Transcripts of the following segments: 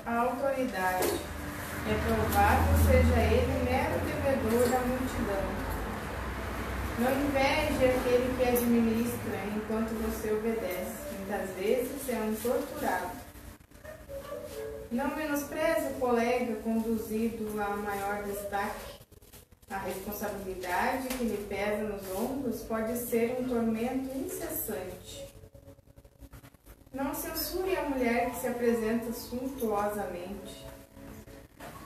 a autoridade. É provável seja ele mero devedor da multidão. Não inveje aquele que administra enquanto você obedece. Muitas vezes é um torturado. Não menospreze o colega conduzido a maior destaque. A responsabilidade que lhe pesa nos ombros pode ser um tormento incessante. Não censure a mulher que se apresenta suntuosamente.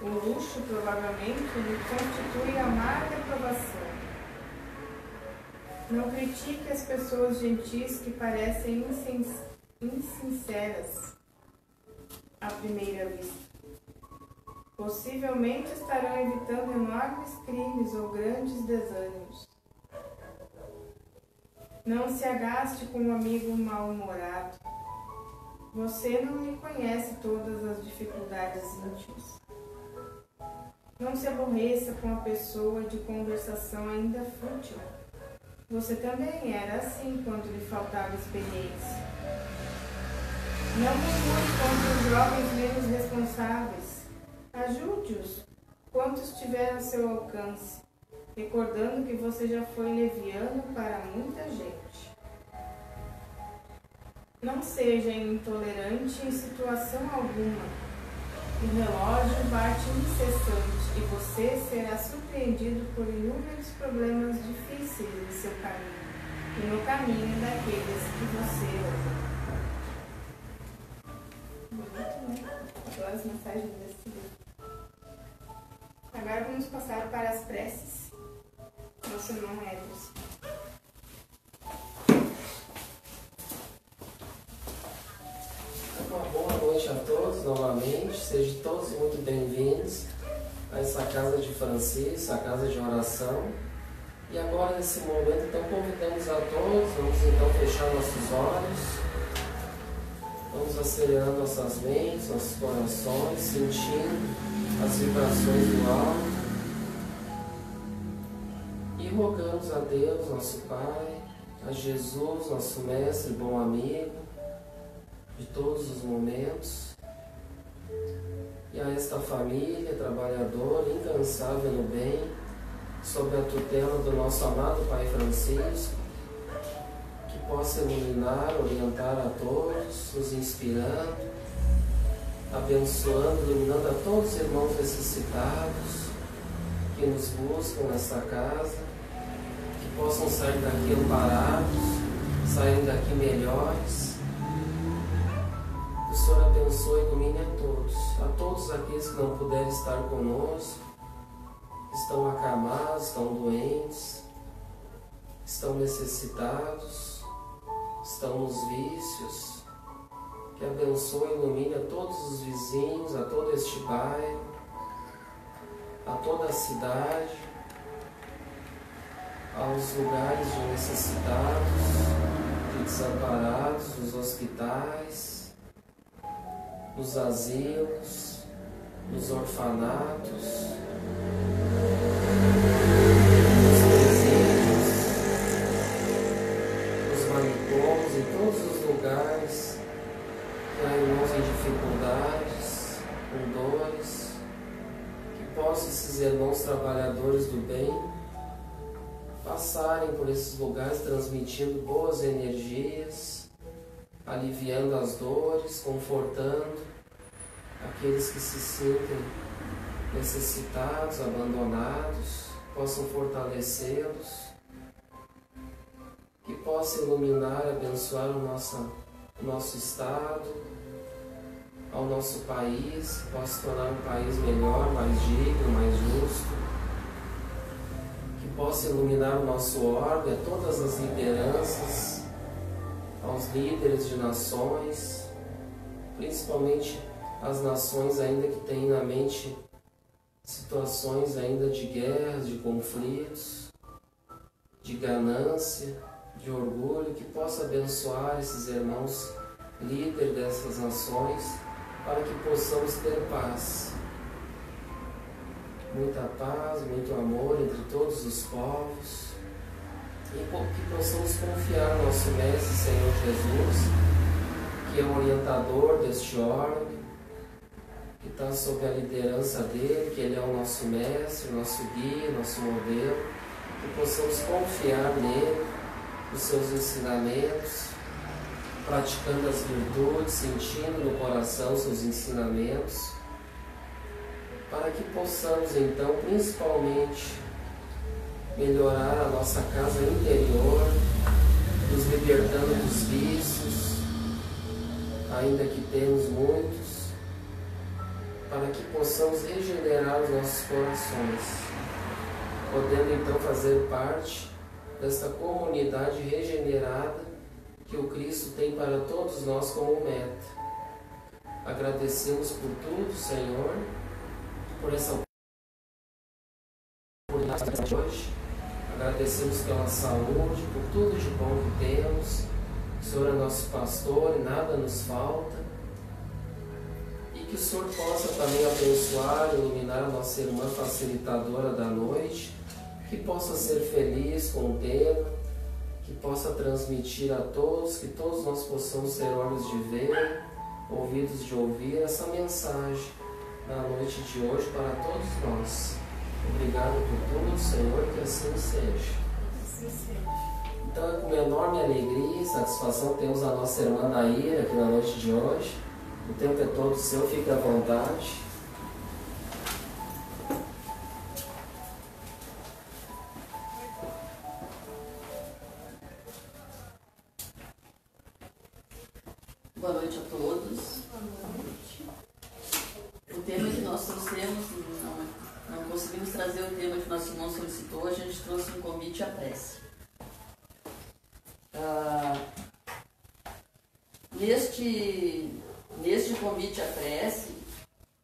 O luxo provavelmente lhe constitui amarga aprovação. Não critique as pessoas gentis que parecem insinceras à primeira vista. Possivelmente estarão evitando enormes crimes ou grandes desânimos. Não se agaste com um amigo mal-humorado. Você não lhe conhece todas as dificuldades íntimas. Não se aborreça com a pessoa de conversação ainda fútil. Você também era assim quando lhe faltava experiência. Não murmure contra os jovens menos responsáveis. Ajude-os quanto estiver a seu alcance, recordando que você já foi leviano para muita gente. Não seja intolerante em situação alguma. O relógio bate incessante e você será surpreendido por inúmeros problemas difíceis em seu caminho e no caminho daqueles que você ama. Bonito, né? Adoro as mensagens desse livro. Agora vamos passar para as preces. Nosso irmão Edson. Uma boa noite a todos novamente, sejam todos muito bem-vindos a essa casa de Francisco, a casa de oração. E agora, nesse momento, então convidamos a todos, vamos então fechar nossos olhos, vamos acelerando nossas mentes, nossos corações, sentindo as vibrações do alto e rogamos a Deus, nosso Pai, a Jesus, nosso Mestre, bom amigo, de todos os momentos, e a esta família trabalhadora, incansável no bem, sob a tutela do nosso amado Pai Francisco, que possa iluminar, orientar a todos, nos inspirando, abençoando, iluminando a todos os irmãos necessitados que nos buscam nesta casa, que possam sair daqui amparados, sair daqui melhores. O Senhor abençoe e ilumine a todos aqueles que não puderem estar conosco, estão acamados, estão doentes, estão necessitados, estão nos vícios. Que abençoe e ilumine a todos os vizinhos, a todo este bairro, a toda a cidade, aos lugares de necessitados, de desamparados, nos hospitais, nos asilos, nos orfanatos, nos presídios, nos manicômios, em todos os lugares que há irmãos em dificuldades, com dores, que possam esses irmãos trabalhadores do bem passarem por esses lugares transmitindo boas energias, aliviando as dores, confortando aqueles que se sentem necessitados, abandonados, possam fortalecê-los, que possa iluminar e abençoar o nosso estado, ao nosso país, que possa se tornar um país melhor, mais digno, mais justo, que possa iluminar o nosso orbe, a todas as lideranças, aos líderes de nações, principalmente as nações ainda que têm na mente situações ainda de guerras, de conflitos, de ganância, de orgulho, que possa abençoar esses irmãos líderes dessas nações, para que possamos ter paz. Muita paz, muito amor entre todos os povos, e que possamos confiar no nosso Mestre Senhor Jesus, que é o orientador deste órgão, que está sob a liderança dele, que ele é o nosso mestre, nosso guia, nosso modelo, que possamos confiar nele, nos seus ensinamentos, praticando as virtudes, sentindo no coração seus ensinamentos, para que possamos então, principalmente, melhorar a nossa casa interior, nos libertando dos vícios, ainda que temos muitos, para que possamos regenerar os nossos corações, podendo então fazer parte desta comunidade regenerada que o Cristo tem para todos nós como meta. Agradecemos por tudo, Senhor, por essa oportunidade de hoje. Agradecemos pela saúde, por tudo de bom que temos. O Senhor é nosso pastor e nada nos falta. E que o Senhor possa também abençoar e iluminar a nossa irmã facilitadora da noite, que possa ser feliz com o tema, que possa transmitir a todos, que todos nós possamos ser olhos de ver, ouvidos de ouvir essa mensagem na noite de hoje para todos nós. Obrigado por tudo, Senhor, que assim seja. Assim seja. Então é com enorme alegria e satisfação que temos a nossa irmã Naira aqui na noite de hoje. O tempo é todo seu, fique à vontade. Boa noite a todos. O tema que nós trouxemos, não conseguimos trazer o tema que nosso irmão solicitou, a gente trouxe um convite à prece. Neste convite à prece,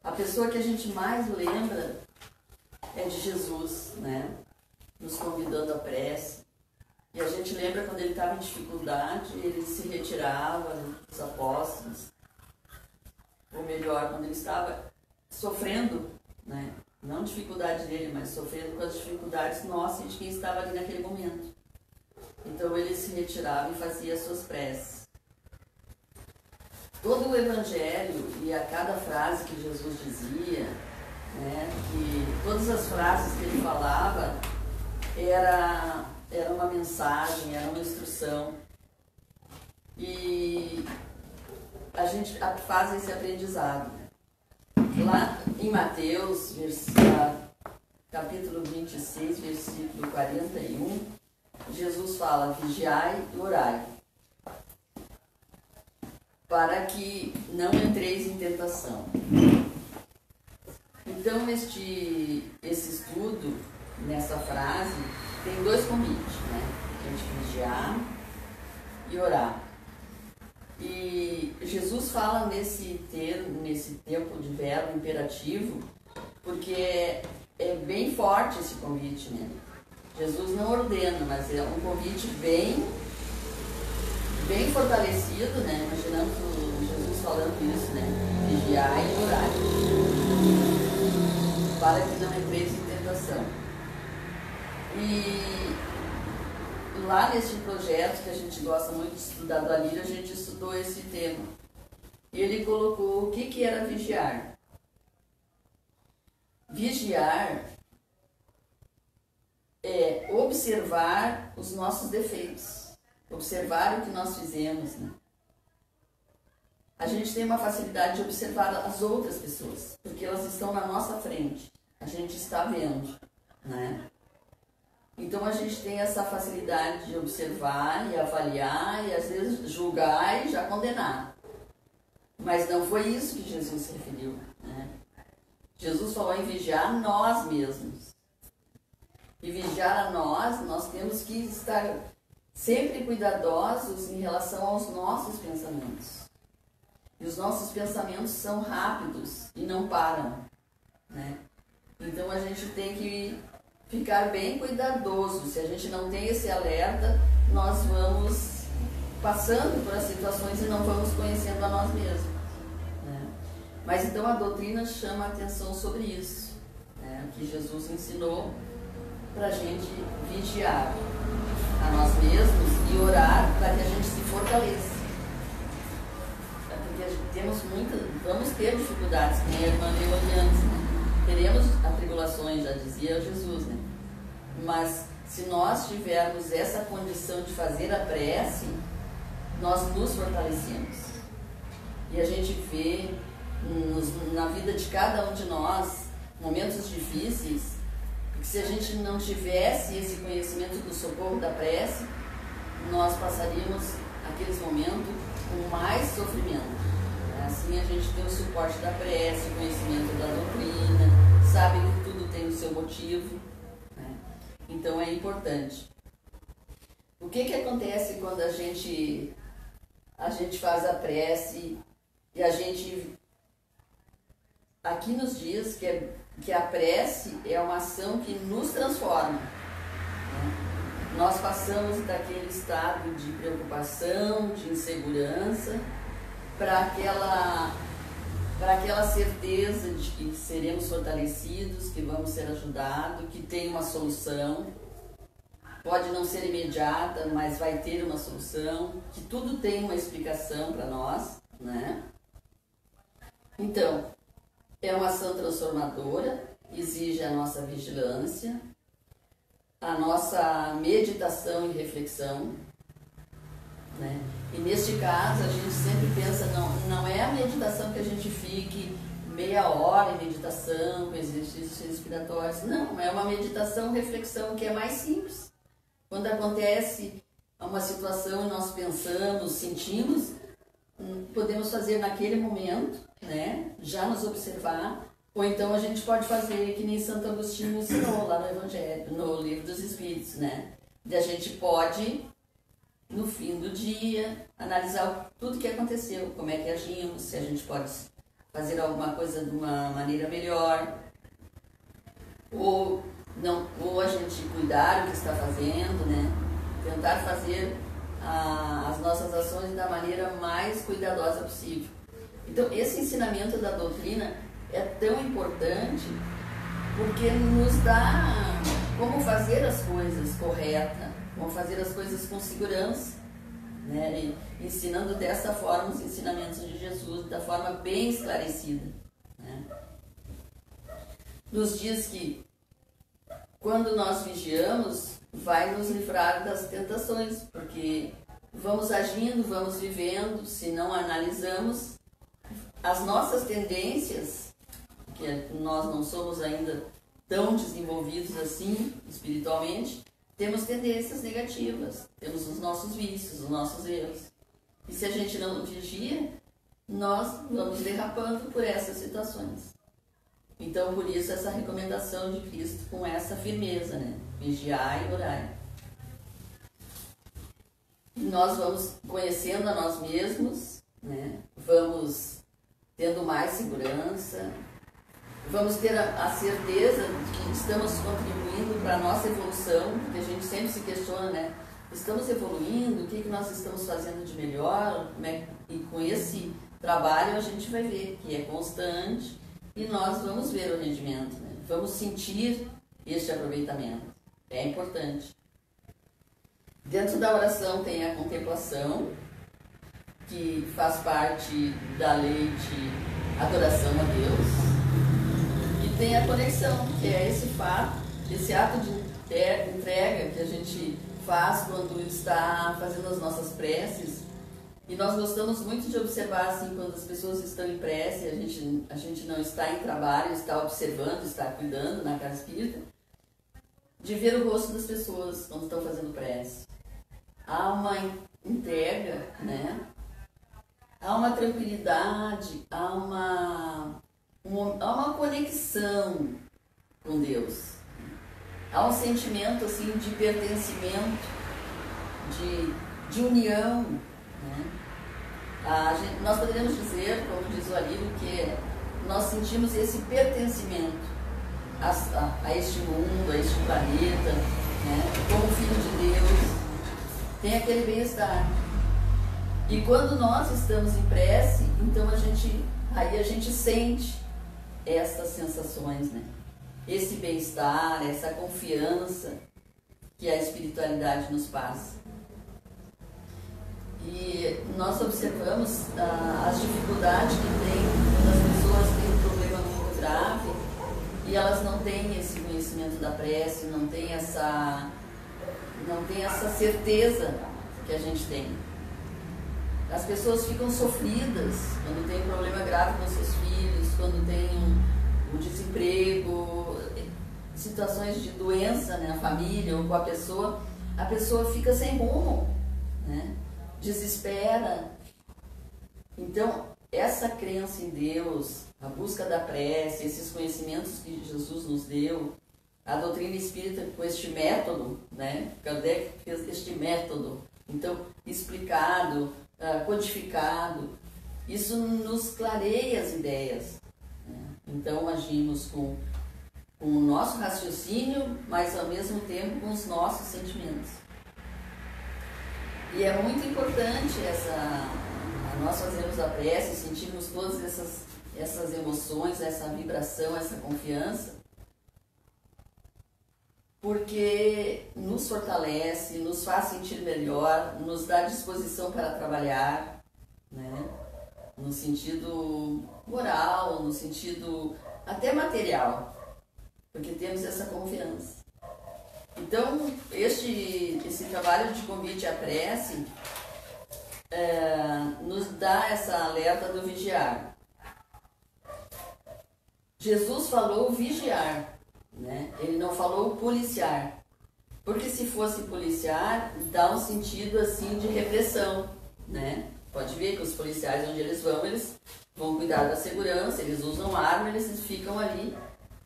a pessoa que a gente mais lembra é de Jesus, né? Nos convidando à prece. E a gente lembra quando ele estava em dificuldade, ele se retirava dos apóstolos. Ou melhor, quando ele estava sofrendo, né? Não dificuldade dele, mas sofrendo com as dificuldades nossas de quem estava ali naquele momento. Então ele se retirava e fazia as suas preces. Todo o Evangelho e a cada frase que Jesus dizia, né? Que todas as frases que ele falava era uma mensagem, era uma instrução. E a gente faz esse aprendizado. Lá em Mateus, capítulo 26, versículo 41, Jesus fala: vigiai e orai, para que não entreis em tentação. Então, esse estudo, nessa frase, tem dois convites, né? A gente vigiar e orar. E Jesus fala nesse tempo de verbo imperativo, porque é bem forte esse convite, né? Jesus não ordena, mas é um convite bem fortalecido, né? Imaginamos Jesus falando isso, né? Vigiar e orar, para que não entreis em tentação. E lá nesse projeto que a gente gosta muito de estudar do Alírio, a gente estudou esse tema. E ele colocou o que era vigiar. Vigiar é observar os nossos defeitos, observar o que nós fizemos, né? A gente tem uma facilidade de observar as outras pessoas, porque elas estão na nossa frente, a gente está vendo, né? Então a gente tem essa facilidade de observar e avaliar e às vezes julgar e já condenar. Mas não foi isso que Jesus se referiu, né? Jesus falou em vigiar nós mesmos. E vigiar a nós temos que estar sempre cuidadosos em relação aos nossos pensamentos. E os nossos pensamentos são rápidos e não param, né? Então a gente tem que ficar bem cuidadoso. Se a gente não tem esse alerta, nós vamos passando por as situações e não vamos conhecendo a nós mesmos, né? Mas então a doutrina chama a atenção sobre isso, né? O que Jesus ensinou para a gente vigiar a nós mesmos e orar para que a gente se fortaleça. Porque vamos ter dificuldades, que nem a irmã Leoniana, né? Teremos atribulações, já dizia Jesus, né? Mas se nós tivermos essa condição de fazer a prece, nós nos fortalecemos. E a gente vê na vida de cada um de nós momentos difíceis, porque se a gente não tivesse esse conhecimento do socorro da prece, nós passaríamos aqueles momentos com mais sofrimento. Assim a gente tem o suporte da prece, o conhecimento da doutrina, sabe que tudo tem o seu motivo, né? Então é importante. O que acontece quando a gente faz a prece e a gente aqui nos diz que a prece é uma ação que nos transforma, né? Nós passamos daquele estado de preocupação, de insegurança, para aquela certeza de que seremos fortalecidos, que vamos ser ajudados, que tem uma solução. Pode não ser imediata, mas vai ter uma solução, que tudo tem uma explicação para nós, né? Então, é uma ação transformadora, exige a nossa vigilância, a nossa meditação e reflexão, né? E neste caso a gente sempre pensa, não é a meditação que a gente fique meia hora em meditação, com exercícios respiratórios, não, é uma meditação, reflexão que é mais simples. Quando acontece uma situação e nós pensamos, sentimos, podemos fazer naquele momento, né? Já nos observar, ou então a gente pode fazer que nem Santo Agostinho ensinou lá no Evangelho, no Livro dos Espíritos, né? E a gente pode, no fim do dia, analisar tudo que aconteceu, como é que agimos, se a gente pode fazer alguma coisa de uma maneira melhor, ou a gente cuidar do que está fazendo, né? Tentar fazer as nossas ações da maneira mais cuidadosa possível. Então, esse ensinamento da doutrina é tão importante porque nos dá como fazer as coisas corretas, como fazer as coisas com segurança, né? E ensinando dessa forma os ensinamentos de Jesus, da forma bem esclarecida, né? Nos diz que quando nós vigiamos, vai nos livrar das tentações, porque vamos agindo, vamos vivendo, se não analisamos as nossas tendências, que nós não somos ainda tão desenvolvidos assim espiritualmente, temos tendências negativas, temos os nossos vícios, os nossos erros. E se a gente não vigia, nós vamos derrapando por essas situações. Então, por isso, essa recomendação de Cristo com essa firmeza, né? Vigiai e orai. E nós vamos conhecendo a nós mesmos, né? Vamos tendo mais segurança, vamos ter a certeza de que estamos contribuindo para a nossa evolução, porque a gente sempre se questiona, né? Estamos evoluindo, o que nós estamos fazendo de melhor? E com esse trabalho a gente vai ver que é constante e nós vamos ver o rendimento, né? Vamos sentir este aproveitamento. É importante. Dentro da oração tem a contemplação, que faz parte da lei de adoração a Deus. E tem a conexão, que é esse fato, esse ato de entrega que a gente faz quando está fazendo as nossas preces. E nós gostamos muito de observar, assim, quando as pessoas estão em prece, a gente não está em trabalho, está observando, está cuidando na casa espírita, de ver o rosto das pessoas quando estão fazendo prece. Há uma entrega, né? Há uma tranquilidade, há uma conexão com Deus. Há um sentimento, assim, de pertencimento, de união, né? Nós poderíamos dizer, como diz o Alírio, que nós sentimos esse pertencimento a este mundo, a este planeta, né? Como filho de Deus, tem aquele bem-estar. E quando nós estamos em prece, então aí a gente sente essas sensações, né? Esse bem-estar, essa confiança que a espiritualidade nos passa. E nós observamos as dificuldades que tem quando as pessoas têm um problema muito grave e elas não têm esse conhecimento da prece, não têm essa certeza que a gente tem. As pessoas ficam sofridas quando tem um problema grave com seus filhos, quando tem um desemprego, situações de doença na família ou com a pessoa fica sem rumo, né? Desespera. Então, essa crença em Deus, a busca da prece, esses conhecimentos que Jesus nos deu, a doutrina espírita com este método, né? Kardec fez este método, então, explicado, codificado, isso nos clareia as ideias, né? Então, agimos com o nosso raciocínio, mas ao mesmo tempo com os nossos sentimentos. E é muito importante nós fazermos a prece, sentirmos todas essas emoções, essa vibração, essa confiança, porque nos fortalece, nos faz sentir melhor, nos dá disposição para trabalhar, né? No sentido moral, no sentido até material, porque temos essa confiança. Então, esse trabalho de convite à prece nos dá essa alerta do vigiar. Jesus falou vigiar, né? Ele não falou policiar, porque se fosse policiar, dá um sentido assim de repressão, né? Pode ver que os policiais, onde eles vão cuidar da segurança, eles usam arma, eles ficam ali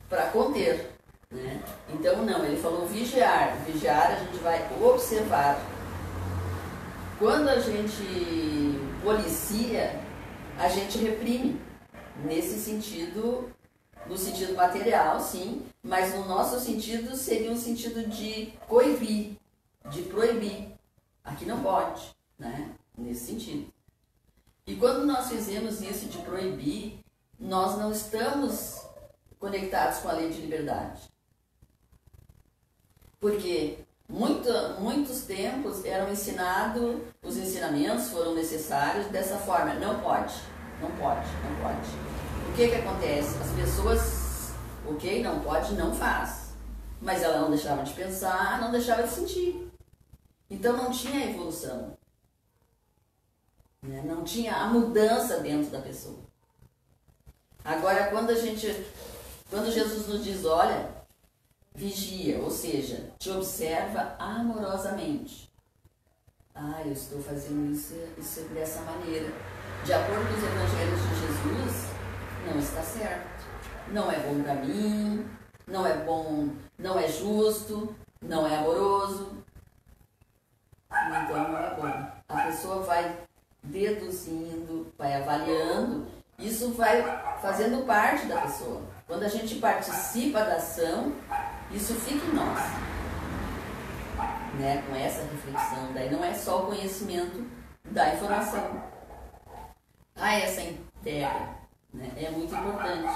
para conter, né? Então não, ele falou vigiar. Vigiar, a gente vai observar. Quando a gente policia, a gente reprime, nesse sentido, no sentido material, sim, mas no nosso sentido seria um sentido de coibir, de proibir. Aqui não pode, né? Nesse sentido. E quando nós fizemos isso de proibir, nós não estamos conectados com a lei de liberdade. Porque muitos tempos eram ensinados, os ensinamentos foram necessários dessa forma. Não pode, não pode, não pode. O que acontece? As pessoas, ok, não pode, não faz. Mas ela não deixava de pensar, não deixava de sentir. Então não tinha evolução. Né? Não tinha a mudança dentro da pessoa. Agora, quando Jesus nos diz, olha, vigia, ou seja, te observa amorosamente. Eu estou fazendo isso dessa maneira. De acordo com os evangelhos de Jesus, não está certo. Não é bom para mim, não é bom, não é justo, não é amoroso. Então não é bom. A pessoa vai deduzindo, vai avaliando, isso vai fazendo parte da pessoa. Quando a gente participa da ação, isso fica em nós, né? Com essa reflexão, daí não é só o conhecimento da informação. Essa integra, né? É muito importante.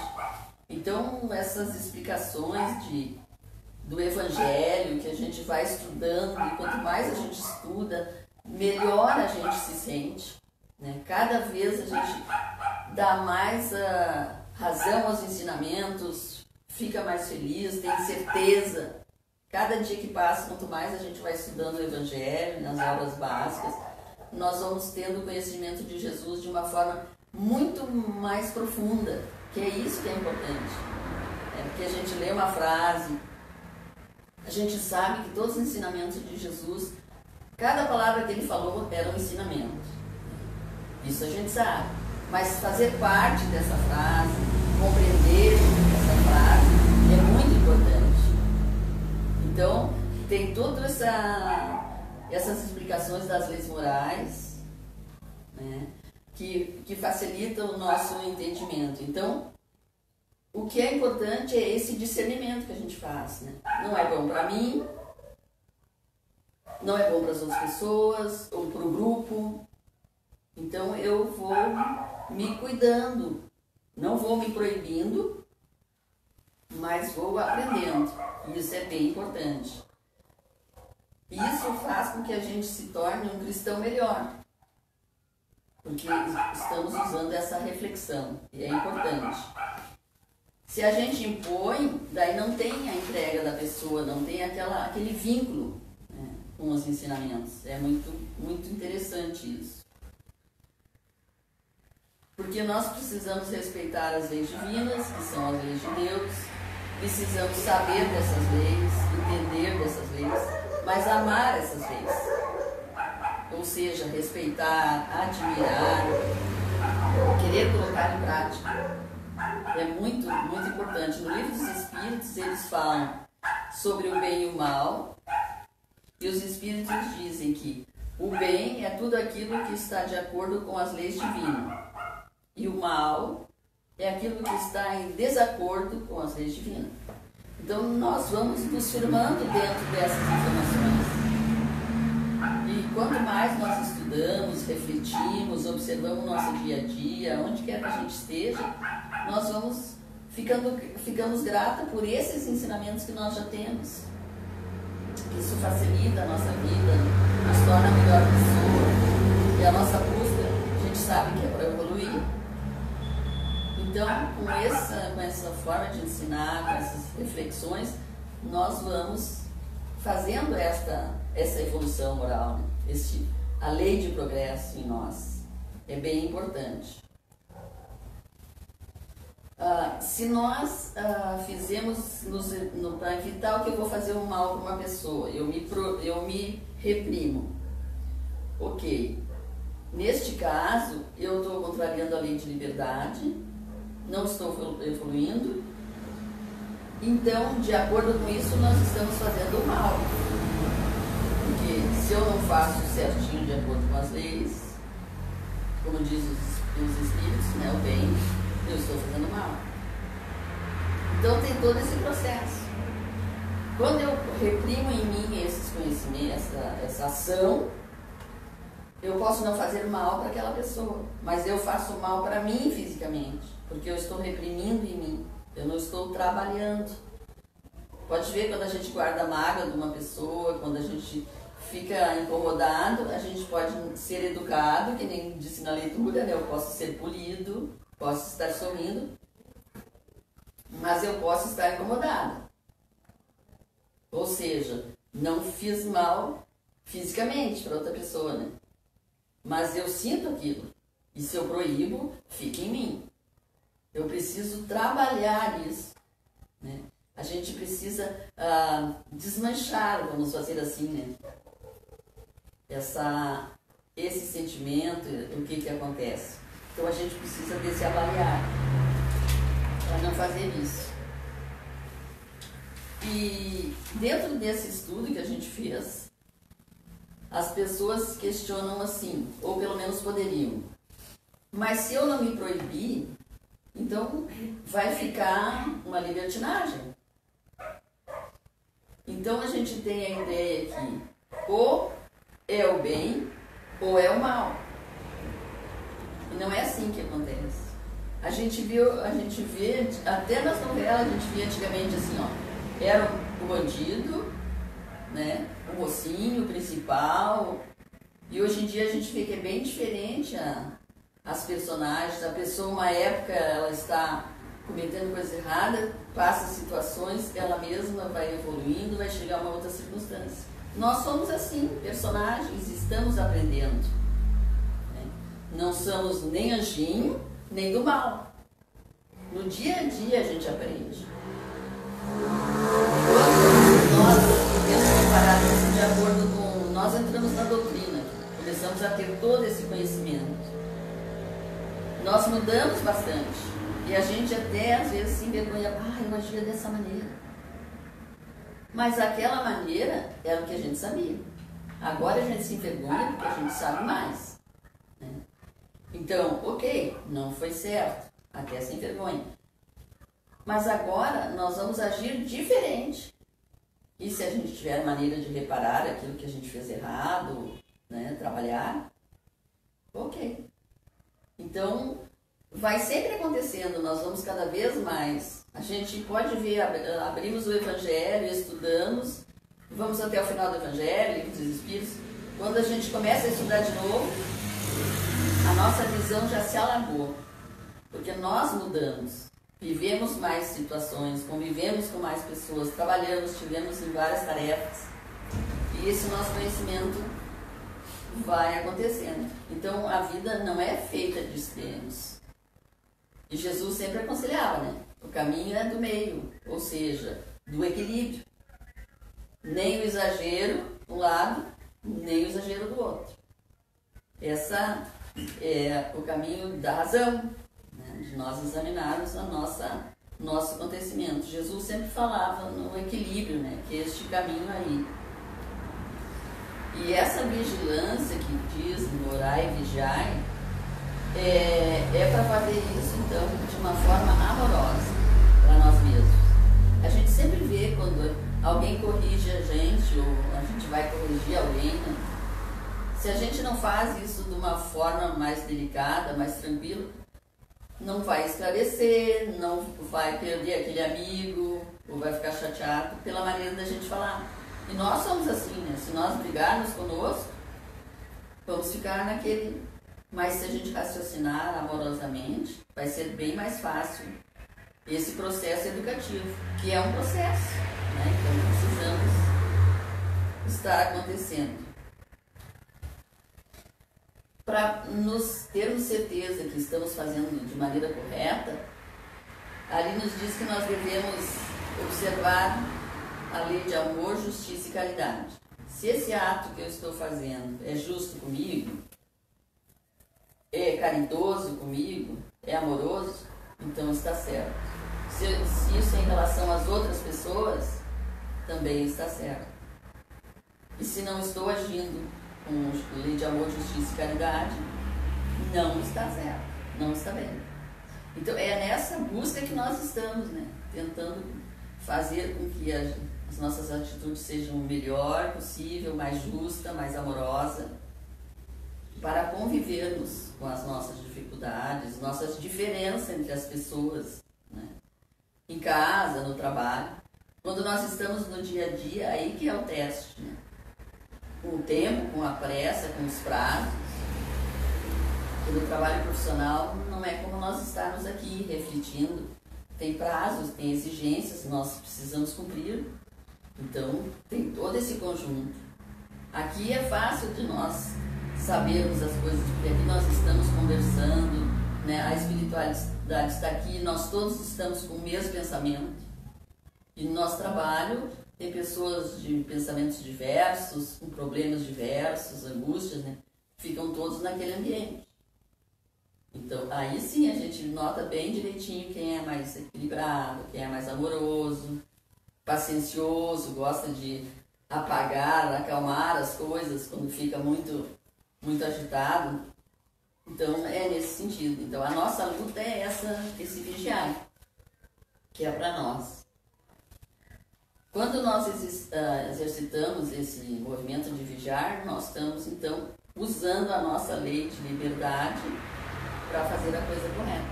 Então, essas explicações do Evangelho que a gente vai estudando, e quanto mais a gente estuda, melhor a gente se sente, né? Cada vez a gente dá mais razão aos ensinamentos, fica mais feliz, tem certeza. Cada dia que passa, quanto mais a gente vai estudando o Evangelho, nas aulas básicas, nós vamos tendo o conhecimento de Jesus de uma forma muito mais profunda, que é isso que é importante. É porque a gente lê uma frase, a gente sabe que todos os ensinamentos de Jesus, cada palavra que ele falou era um ensinamento. Isso a gente sabe. Mas fazer parte dessa frase, compreender essa frase, é muito importante. Então, tem todas essas explicações das leis morais, né, que facilitam o nosso entendimento. Então, o que é importante é esse discernimento que a gente faz, né? Não é bom para mim, não é bom para as outras pessoas, ou para o grupo. Então, eu vou me cuidando, não vou me proibindo, mas vou aprendendo. Isso é bem importante. Isso faz com que a gente se torne um cristão melhor. porque estamos usando essa reflexão, e é importante. Se a gente impõe, daí não tem a entrega da pessoa, não tem aquele vínculo, né, com os ensinamentos. É muito, muito interessante isso. Porque nós precisamos respeitar as leis divinas, que são as leis de Deus, precisamos saber dessas leis, entender dessas leis, mas amar essas leis. Ou seja, respeitar, admirar, querer colocar em prática. É muito, muito importante. No Livro dos Espíritos, eles falam sobre o bem e o mal, e os Espíritos dizem que o bem é tudo aquilo que está de acordo com as leis divinas, e o mal é aquilo que está em desacordo com as leis divinas. Então, nós vamos nos firmando dentro dessas informações. E quanto mais nós estudamos, refletimos, observamos o nosso dia a dia, onde quer que a gente esteja, nós vamos ficamos gratos por esses ensinamentos que nós já temos. Isso facilita a nossa vida, nos torna a melhor pessoa. E a nossa busca, a gente sabe que é para evoluir. Então, com essa forma de ensinar, com essas reflexões, nós vamos fazendo essa evolução moral, né? A lei de progresso em nós é bem importante. Se nós fizemos para evitar o que eu vou fazer um mal para uma pessoa, eu me reprimo. Ok. Neste caso, eu estou contrariando a lei de liberdade, não estou evoluindo. Então, de acordo com isso, nós estamos fazendo o mal. Porque se eu não faço certinho de acordo com as leis, como diz os Espíritos, né, o bem, eu estou fazendo mal. Então tem todo esse processo. Quando eu reprimo em mim esses conhecimentos, essa ação, eu posso não fazer mal para aquela pessoa, mas eu faço mal para mim fisicamente, porque eu estou reprimindo em mim, eu não estou trabalhando. Pode ver quando a gente guarda a mágoa de uma pessoa, quando a gente fica incomodado, a gente pode ser educado, que nem disse na leitura, né? Eu posso ser polido, posso estar sorrindo, mas eu posso estar incomodada. Ou seja, não fiz mal fisicamente para outra pessoa, né? Mas eu sinto aquilo. E se eu proíbo, fica em mim. Eu preciso trabalhar isso, né? A gente precisa desmanchar, vamos fazer assim, né? Esse sentimento, o que acontece. Então a gente precisa se avaliar para não fazer isso. E dentro desse estudo que a gente fez, as pessoas questionam assim, ou pelo menos poderiam. Mas se eu não me proibir, então vai ficar uma libertinagem. Então a gente tem a ideia que ou é o bem ou é o mal. E não é assim que acontece. A gente vê, até nas novelas a gente via antigamente assim, ó, era o bandido, né, o mocinho, o principal, e hoje em dia a gente vê que é bem diferente as personagens. A pessoa, uma época, ela está cometendo coisa errada, passa situações, ela mesma vai evoluindo, vai chegar a uma outra circunstância. Nós somos assim, personagens, estamos aprendendo. Né? Não somos nem anjinho, nem do mal. No dia a dia a gente aprende. Quando nós temos preparado isso de acordo com... Nós entramos na doutrina, começamos a ter todo esse conhecimento. Nós mudamos bastante. E a gente até às vezes se envergonha, eu agia dessa maneira. Mas aquela maneira era o que a gente sabia. Agora a gente se envergonha porque a gente sabe mais. Né? Então, ok, não foi certo, até se envergonha. Mas agora nós vamos agir diferente. E se a gente tiver maneira de reparar aquilo que a gente fez errado, né, trabalhar, ok. Então, vai sempre acontecendo, nós vamos cada vez mais. A gente pode ver, abrimos o Evangelho, estudamos, vamos até o final do Evangelho, Livro dos Espíritos. Quando a gente começa a estudar de novo, a nossa visão já se alargou, porque nós mudamos, vivemos mais situações, convivemos com mais pessoas, trabalhamos, tivemos em várias tarefas, e esse nosso conhecimento vai acontecendo. Então a vida não é feita de extremos. E Jesus sempre aconselhava, né? O caminho é do meio, ou seja, do equilíbrio. Nem o exagero de um lado, nem o exagero do outro. Essa é o caminho da razão, né? De nós examinarmos nosso acontecimento. Jesus sempre falava no equilíbrio, né? Que é este caminho aí. E essa vigilância que diz, orai e vigiai, é para fazer isso, então, de uma forma amorosa para nós mesmos. A gente sempre vê quando alguém corrige a gente, ou a gente vai corrigir alguém, né? Se a gente não faz isso de uma forma mais delicada, mais tranquila, não vai esclarecer, não vai perder aquele amigo, ou vai ficar chateado pela maneira da gente falar. E nós somos assim, né? Se nós brigarmos conosco, vamos ficar naquele... Mas se a gente raciocinar amorosamente, vai ser bem mais fácil esse processo educativo, que é um processo, né? Então precisamos estar acontecendo. Para nos termos certeza que estamos fazendo de maneira correta, ali nos diz que nós devemos observar a lei de amor, justiça e caridade. Se esse ato que eu estou fazendo é justo comigo, é caridoso comigo, é amoroso, então está certo. Se isso é em relação às outras pessoas, também está certo. E se não estou agindo com lei de amor, justiça e caridade, não está certo, não está bem. Então é nessa busca que nós estamos, né? Tentando fazer com que as nossas atitudes sejam o melhor possível, mais justa, mais amorosa, para convivermos com as nossas dificuldades, nossas diferenças entre as pessoas, né? Em casa, no trabalho. Quando nós estamos no dia a dia, aí que é o teste, né? Com o tempo, com a pressa, com os prazos. E no trabalho profissional não é como nós estarmos aqui refletindo. Tem prazos, tem exigências, nós precisamos cumprir. Então, tem todo esse conjunto. Aqui é fácil de nós sabermos as coisas, porque aqui nós estamos conversando, né? A espiritualidade está aqui, nós todos estamos com o mesmo pensamento. E no nosso trabalho tem pessoas de pensamentos diversos, com problemas diversos, angústias, né? Ficam todos naquele ambiente. Então, aí sim a gente nota bem direitinho quem é mais equilibrado, quem é mais amoroso, paciencioso, gosta de apagar, acalmar as coisas quando fica muito agitado. Então é nesse sentido. Então a nossa luta é esse vigiar, que é para nós. Quando nós exercitamos esse movimento de vigiar, nós estamos então usando a nossa lei de liberdade para fazer a coisa correta.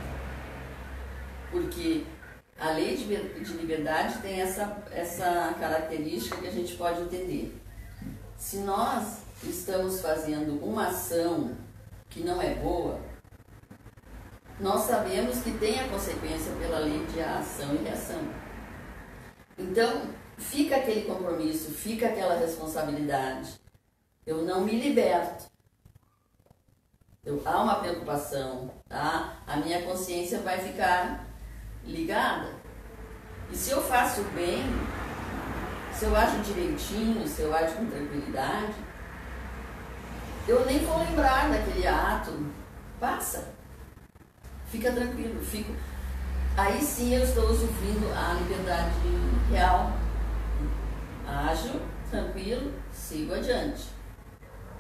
Porque a lei de liberdade tem essa característica que a gente pode entender. Se nós estamos fazendo uma ação que não é boa, nós sabemos que tem a consequência pela lei de ação e reação. Então, fica aquele compromisso, fica aquela responsabilidade. Eu não me liberto. Há uma preocupação, tá? A minha consciência vai ficar ligada. E se eu faço bem, se eu ajo direitinho, se eu ajo com tranquilidade, eu nem vou lembrar daquele ato. Passa. Fica tranquilo. Aí sim eu estou usufruindo a liberdade real. Ajo tranquilo, sigo adiante.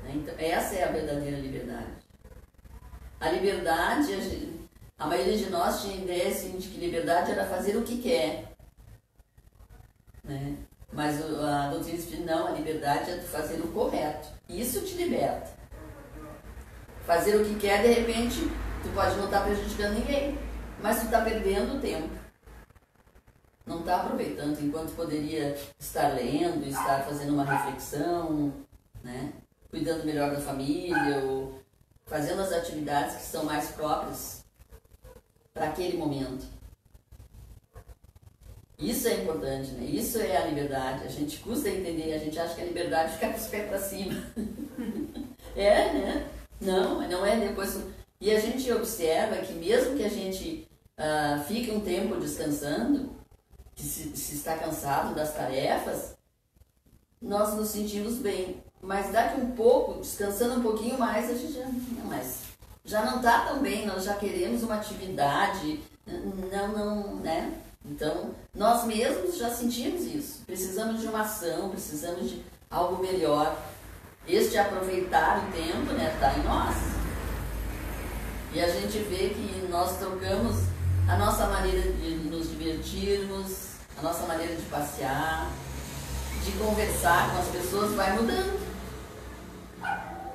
Então, essa é a verdadeira liberdade. A liberdade, a maioria de nós tinha a ideia assim, de que liberdade era fazer o que quer, né? Mas a doutrina espírita não, a liberdade é fazer o correto. Isso te liberta. Fazer o que quer, de repente, tu pode não estar prejudicando ninguém, mas tu está perdendo tempo. Não está aproveitando enquanto poderia estar lendo, estar fazendo uma reflexão, né? Cuidando melhor da família, ou fazendo as atividades que são mais próprias para aquele momento. Isso é importante, né? Isso é a liberdade. A gente custa entender, a gente acha que a liberdade fica com os pés para cima. É, né? Não é depois. E a gente observa que mesmo que a gente fique um tempo descansando, que se está cansado das tarefas, nós nos sentimos bem. Mas daqui um pouco, descansando um pouquinho mais, a gente já não está tão bem, nós já queremos uma atividade, não, né? Então, nós mesmos já sentimos isso. Precisamos de uma ação, precisamos de algo melhor. Este aproveitar o tempo, né, está em nós. E a gente vê que nós trocamos a nossa maneira de nos divertirmos, a nossa maneira de passear, de conversar com as pessoas, vai mudando.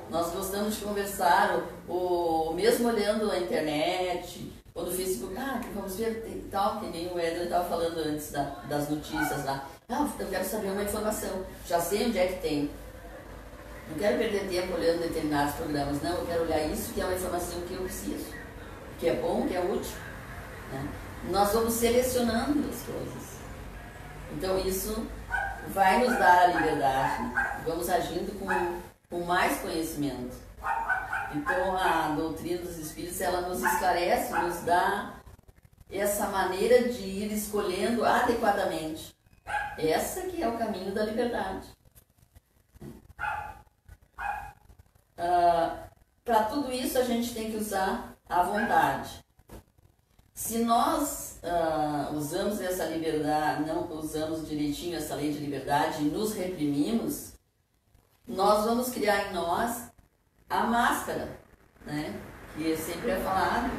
Nós gostamos de conversar, mesmo olhando a internet, ou no Facebook, vamos ver tal, que nem o Éder estava falando antes das notícias lá. Eu quero saber uma informação, já sei onde é que tem. Não quero perder tempo olhando determinados programas, não, eu quero olhar isso que é uma informação que eu preciso, que é bom, que é útil. Né? Nós vamos selecionando as coisas. Então isso vai nos dar a liberdade, vamos agindo com mais conhecimento. Então a doutrina dos Espíritos, ela nos esclarece, nos dá essa maneira de ir escolhendo adequadamente. Essa que é o caminho da liberdade. Para tudo isso a gente tem que usar a vontade. Se nós usamos essa liberdade, não usamos direitinho essa lei de liberdade e nos reprimimos, nós vamos criar em nós a máscara, né? Que sempre é falado.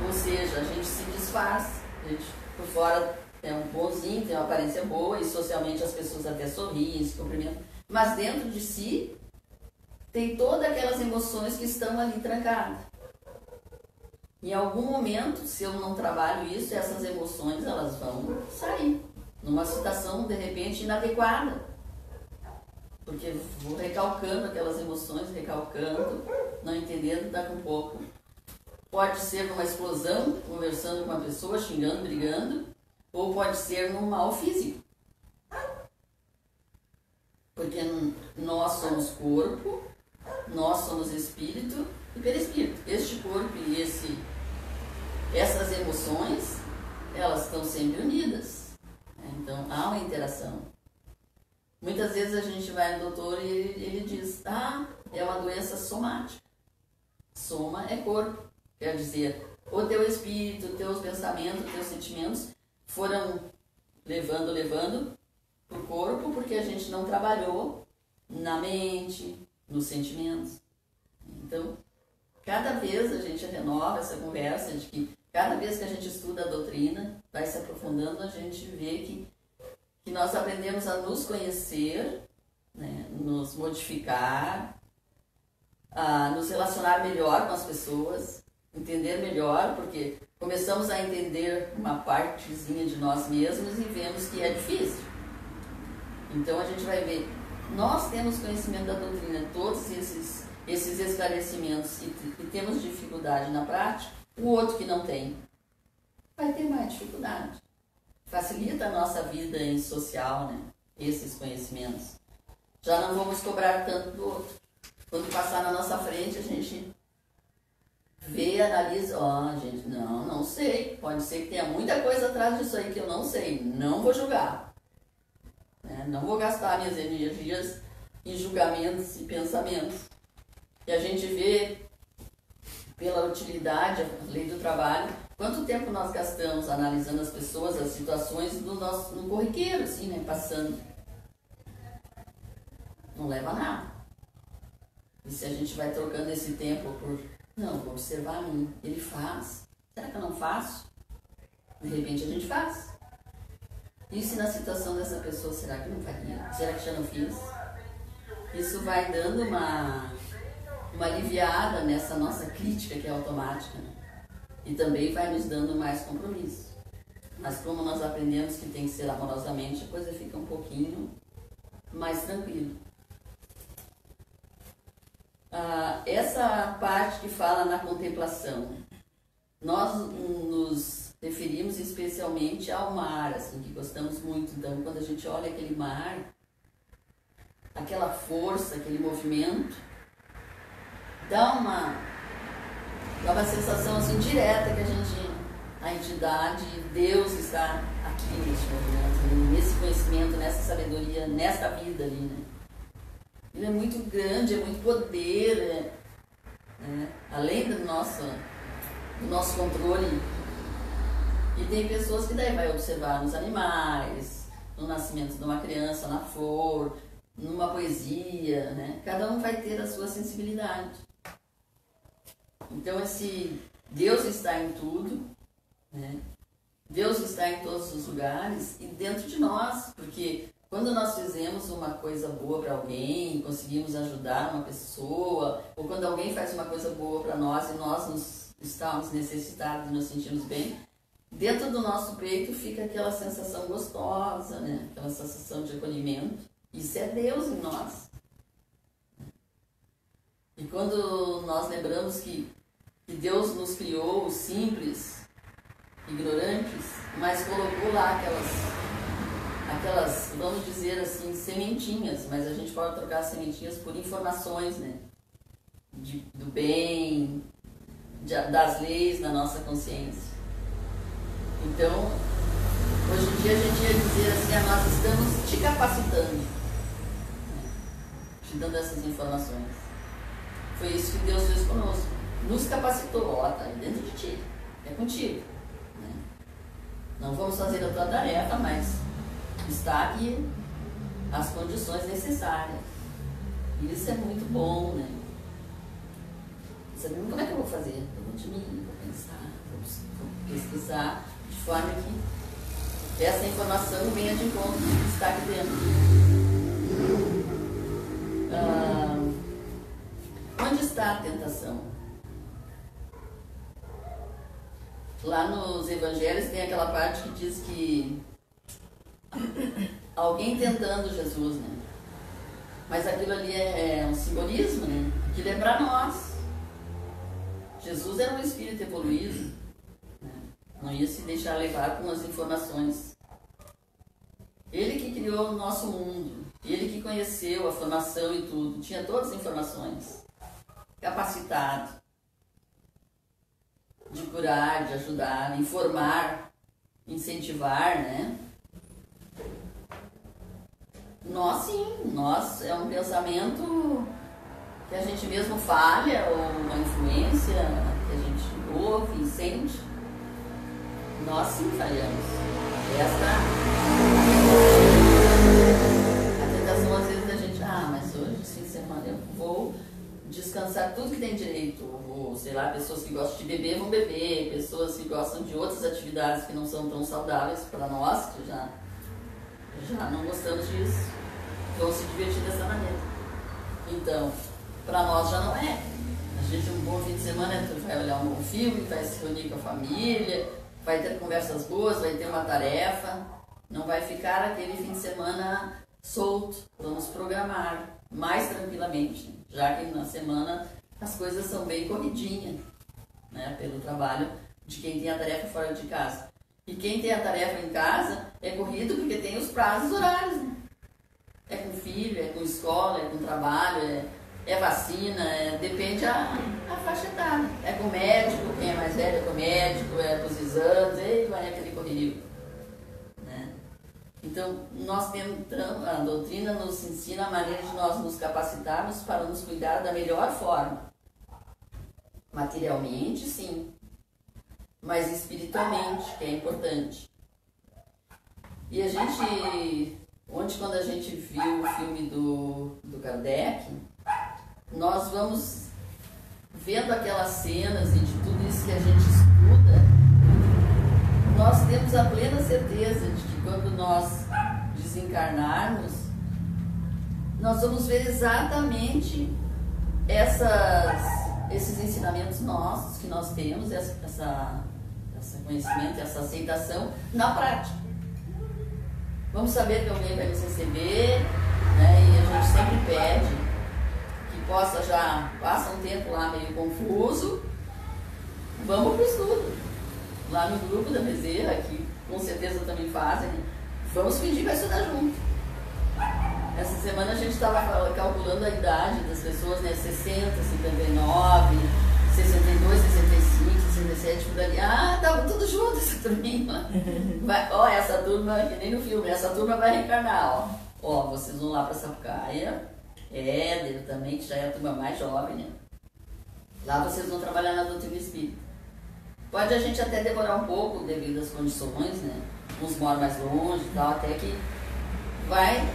Ou seja, a gente se disfarça, a gente por fora é um bonzinho, tem uma aparência boa e socialmente as pessoas até sorriem, se cumprimentam, mas dentro de si tem todas aquelas emoções que estão ali trancadas. Em algum momento, se eu não trabalho isso, essas emoções elas vão sair numa situação de repente inadequada. Porque vou recalcando aquelas emoções, não entendendo, daqui a um pouco. Pode ser numa explosão, conversando com uma pessoa, xingando, brigando, ou pode ser num mal físico. Porque nós somos corpo, nós somos espírito e perispírito. Este corpo e essas emoções, elas estão sempre unidas. Então, há uma interação. Muitas vezes a gente vai no doutor e ele diz, é uma doença somática. Soma é corpo. Quer dizer, o teu espírito, os teus pensamentos, os teus sentimentos foram levando para o corpo porque a gente não trabalhou na mente, nos sentimentos. Então, cada vez a gente renova essa conversa de que cada vez que a gente estuda a doutrina, vai se aprofundando, a gente vê que nós aprendemos a nos conhecer, né, nos modificar, a nos relacionar melhor com as pessoas, entender melhor, porque começamos a entender uma partezinha de nós mesmos e vemos que é difícil. Então a gente vai ver, nós temos conhecimento da doutrina, todos esses esclarecimentos e temos dificuldade na prática, o outro que não tem vai ter mais dificuldade. Facilita a nossa vida em social, né? Esses conhecimentos. Já não vamos cobrar tanto do outro. Quando passar na nossa frente, a gente vê, analisa, gente, não sei. Pode ser que tenha muita coisa atrás disso aí que eu não sei. Não vou julgar. Né? Não vou gastar minhas energias em julgamentos e pensamentos. E a gente vê, pela utilidade, a lei do trabalho, quanto tempo nós gastamos analisando as pessoas, as situações no corriqueiro, assim, né? Passando. Não leva a nada. E se a gente vai trocando esse tempo por, vou observar a mim, ele faz. Será que eu não faço? De repente a gente faz. E se na situação dessa pessoa, será que não faria? Será que já não fiz? Isso vai dando uma aliviada nessa nossa crítica que é automática, né? E também vai nos dando mais compromisso. Mas como nós aprendemos que tem que ser amorosamente, a coisa fica um pouquinho mais tranquila. essa parte que fala na contemplação, nós nos referimos especialmente ao mar, assim, que gostamos muito. Então, quando a gente olha aquele mar, aquela força, aquele movimento, dá uma sensação assim direta que a entidade, Deus está aqui nesse movimento, nesse conhecimento, nessa sabedoria, nessa vida ali, né? Ele é muito grande, é muito poder, além do nosso controle. E tem pessoas que daí vai observar nos animais, no nascimento de uma criança, na flor, numa poesia, né? Cada um vai ter a sua sensibilidade. Então esse Deus está em tudo, né? Deus está em todos os lugares e dentro de nós, porque quando nós fizemos uma coisa boa para alguém, conseguimos ajudar uma pessoa, ou quando alguém faz uma coisa boa para nós e nós estamos necessitados e nos sentimos bem, dentro do nosso peito fica aquela sensação gostosa, né? Aquela sensação de acolhimento. Isso é Deus em nós. E quando nós lembramos que Deus nos criou simples, ignorantes, mas colocou lá aquelas, vamos dizer assim, sementinhas, mas a gente pode trocar as sementinhas por informações, né? Do bem, das leis da nossa consciência. Então, hoje em dia a gente ia dizer assim, nós estamos te capacitando, né? Te dando essas informações. Foi isso que Deus fez conosco. Nos capacitou, ó, tá aí dentro de ti, é contigo. Né? Não vamos fazer a tua tarefa, mas está aqui as condições necessárias. E isso é muito bom, né? Você não, como é que eu vou fazer? Eu vou diminuir, vou pensar, vou pesquisar, de forma que essa informação venha de encontro que está aqui dentro. Onde está a tentação? Lá nos evangelhos tem aquela parte que diz que alguém tentando Jesus, né? Mas aquilo ali é um simbolismo, né? Aquilo é para nós. Jesus era um espírito evoluído, né? Não ia se deixar levar com as informações. Ele que criou o nosso mundo, ele que conheceu a formação e tudo, tinha todas as informações, capacitado de curar, de ajudar, informar, incentivar, né? Nós sim, nós é um pensamento que a gente mesmo falha, ou uma influência que a gente ouve e sente. Nós sim falhamos. A tentação às vezes da gente, mas hoje, esse fim de semana, eu vou descansar tudo que tem direito. Ou, sei lá, pessoas que gostam de beber vão beber, pessoas que gostam de outras atividades que não são tão saudáveis para nós, que já não gostamos disso, vão se divertir dessa maneira. Então, para nós já não é. A gente, um bom fim de semana, tu vai olhar um bom filme, vai se reunir com a família, vai ter conversas boas, vai ter uma tarefa, não vai ficar aquele fim de semana solto. Vamos programar mais tranquilamente, já que na semana as coisas são bem corridinhas, né, pelo trabalho de quem tem a tarefa fora de casa. E quem tem a tarefa em casa é corrido porque tem os prazos horários, né? É com filho, é com escola, é com trabalho, é vacina, depende a faixa etária. É com médico, quem é mais velho é com médico, é com os exames, e vai aquele correrio. Né? Então, nós tentamos, a doutrina nos ensina a maneira de nós nos capacitarmos para nos cuidar da melhor forma. Materialmente, sim, mas espiritualmente, que é importante. E a gente, ontem quando a gente viu o filme do Kardec, nós vamos vendo aquelas cenas e de tudo isso que a gente estuda, nós temos a plena certeza de que quando nós desencarnarmos, nós vamos ver exatamente esses ensinamentos nossos que nós temos, esse conhecimento, essa aceitação na prática. Vamos saber que alguém vai nos receber, né? E a gente sempre pede que possa já passa um tempo lá meio confuso, vamos para o estudo. Lá no grupo da Bezerra, que com certeza também fazem, vamos pedir para estudar junto. Essa semana a gente estava calculando a idade das pessoas, né? 60, 59, 62, 65, 67, por ali. Ah, tava tudo junto essa turminha. Ó, essa turma, que nem no filme, essa turma vai reencarnar, ó. Vocês vão lá para Sapucaia, Éder também, que já é a turma mais jovem, né? Lá vocês vão trabalhar na doutrina espírita. Pode a gente até demorar um pouco devido às condições, né? Uns moram mais longe e tal, até que vai,